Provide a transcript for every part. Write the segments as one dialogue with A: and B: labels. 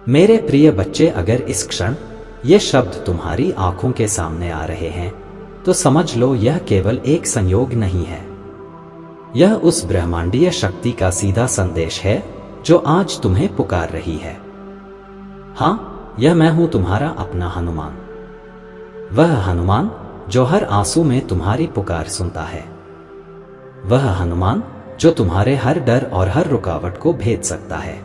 A: मेरे प्रिय बच्चे, अगर इस क्षण ये शब्द तुम्हारी आंखों के सामने आ रहे हैं तो समझ लो यह केवल एक संयोग नहीं है। यह उस ब्रह्मांडीय शक्ति का सीधा संदेश है जो आज तुम्हें पुकार रही है। हाँ, यह मैं हूं, तुम्हारा अपना हनुमान। वह हनुमान जो हर आंसू में तुम्हारी पुकार सुनता है। वह हनुमान जो तुम्हारे हर डर और हर रुकावट को भेद सकता है।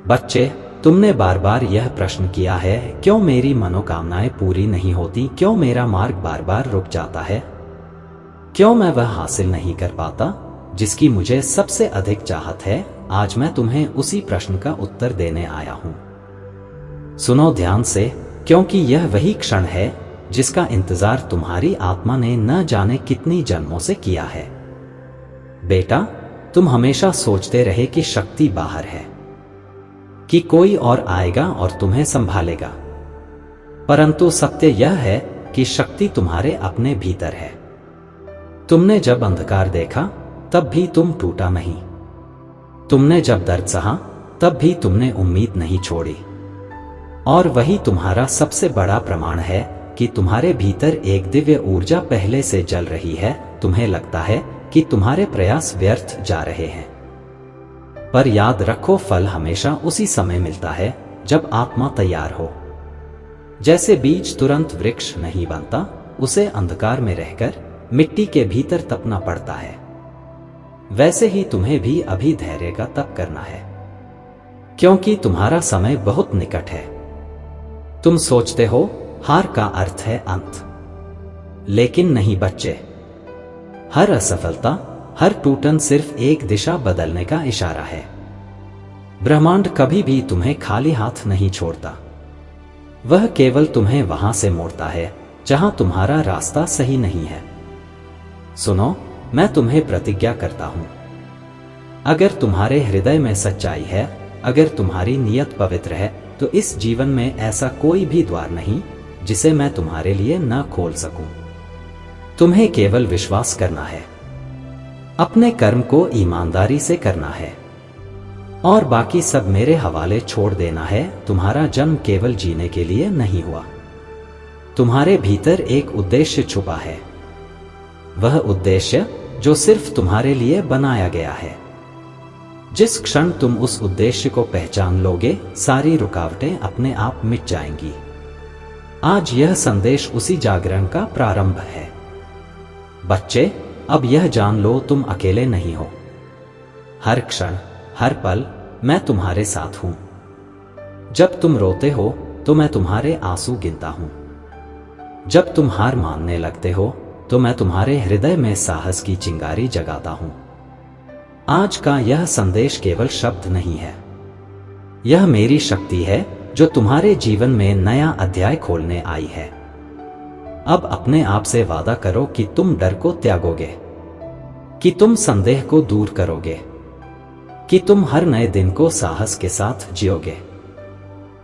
A: बच्चे, तुमने बार बार यह प्रश्न किया है, क्यों मेरी मनोकामनाएं पूरी नहीं होती, क्यों मेरा मार्ग बार बार रुक जाता है, क्यों मैं वह हासिल नहीं कर पाता जिसकी मुझे सबसे अधिक चाहत है। आज मैं तुम्हें उसी प्रश्न का उत्तर देने आया हूं। सुनो ध्यान से, क्योंकि यह वही क्षण है जिसका इंतजार तुम्हारी आत्मा ने न जाने कितनी जन्मों से किया है। बेटा, तुम हमेशा सोचते रहे कि शक्ति बाहर है, कि कोई और आएगा और तुम्हें संभालेगा, परंतु सत्य यह है कि शक्ति तुम्हारे अपने भीतर है। तुमने जब अंधकार देखा तब भी तुम टूटा नहीं। तुमने जब दर्द सहा तब भी तुमने उम्मीद नहीं छोड़ी। और वही तुम्हारा सबसे बड़ा प्रमाण है कि तुम्हारे भीतर एक दिव्य ऊर्जा पहले से जल रही है। तुम्हें लगता है कि तुम्हारे प्रयास व्यर्थ जा रहे हैं, पर याद रखो, फल हमेशा उसी समय मिलता है जब आत्मा तैयार हो। जैसे बीज तुरंत वृक्ष नहीं बनता, उसे अंधकार में रहकर मिट्टी के भीतर तपना पड़ता है, वैसे ही तुम्हें भी अभी धैर्य का तप करना है, क्योंकि तुम्हारा समय बहुत निकट है। तुम सोचते हो हार का अर्थ है अंत, लेकिन नहीं बच्चे। हर असफलता, हर टूटन सिर्फ एक दिशा बदलने का इशारा है। ब्रह्मांड कभी भी तुम्हें खाली हाथ नहीं छोड़ता। वह केवल तुम्हें वहां से मोड़ता है जहां तुम्हारा रास्ता सही नहीं है। सुनो, मैं तुम्हें प्रतिज्ञा करता हूं, अगर तुम्हारे हृदय में सच्चाई है, अगर तुम्हारी नियत पवित्र है, तो इस जीवन में ऐसा कोई भी द्वार नहीं जिसे मैं तुम्हारे लिए न खोल सकूं। तुम्हें केवल विश्वास करना है, अपने कर्म को ईमानदारी से करना है और बाकी सब मेरे हवाले छोड़ देना है। तुम्हारा जन्म केवल जीने के लिए नहीं हुआ, तुम्हारे भीतर एक उद्देश्य छुपा है, वह उद्देश्य जो सिर्फ तुम्हारे लिए बनाया गया है। जिस क्षण तुम उस उद्देश्य को पहचान लोगे, सारी रुकावटें अपने आप मिट जाएंगी। आज यह संदेश उसी जागरण का प्रारंभ है। बच्चे, अब यह जान लो, तुम अकेले नहीं हो। हर क्षण, हर पल मैं तुम्हारे साथ हूं। जब तुम रोते हो तो मैं तुम्हारे आंसू गिनता हूं। जब तुम हार मानने लगते हो तो मैं तुम्हारे हृदय में साहस की चिंगारी जगाता हूं। आज का यह संदेश केवल शब्द नहीं है, यह मेरी शक्ति है जो तुम्हारे जीवन में नया अध्याय खोलने आई है। अब अपने आप से वादा करो कि तुम डर को त्यागोगे, कि तुम संदेह को दूर करोगे, कि तुम हर नए दिन को साहस के साथ जियोगे,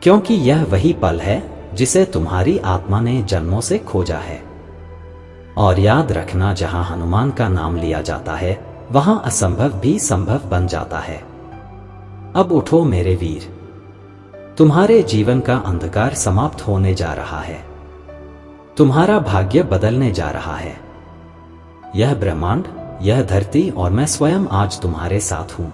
A: क्योंकि यह वही पल है जिसे तुम्हारी आत्मा ने जन्मों से खोजा है। और याद रखना, जहां हनुमान का नाम लिया जाता है वहां असंभव भी संभव बन जाता है। अब उठो मेरे वीर, तुम्हारे जीवन का अंधकार समाप्त होने जा रहा है, तुम्हारा भाग्य बदलने जा रहा है। यह ब्रह्मांड, यह धरती और मैं स्वयं आज तुम्हारे साथ हूं।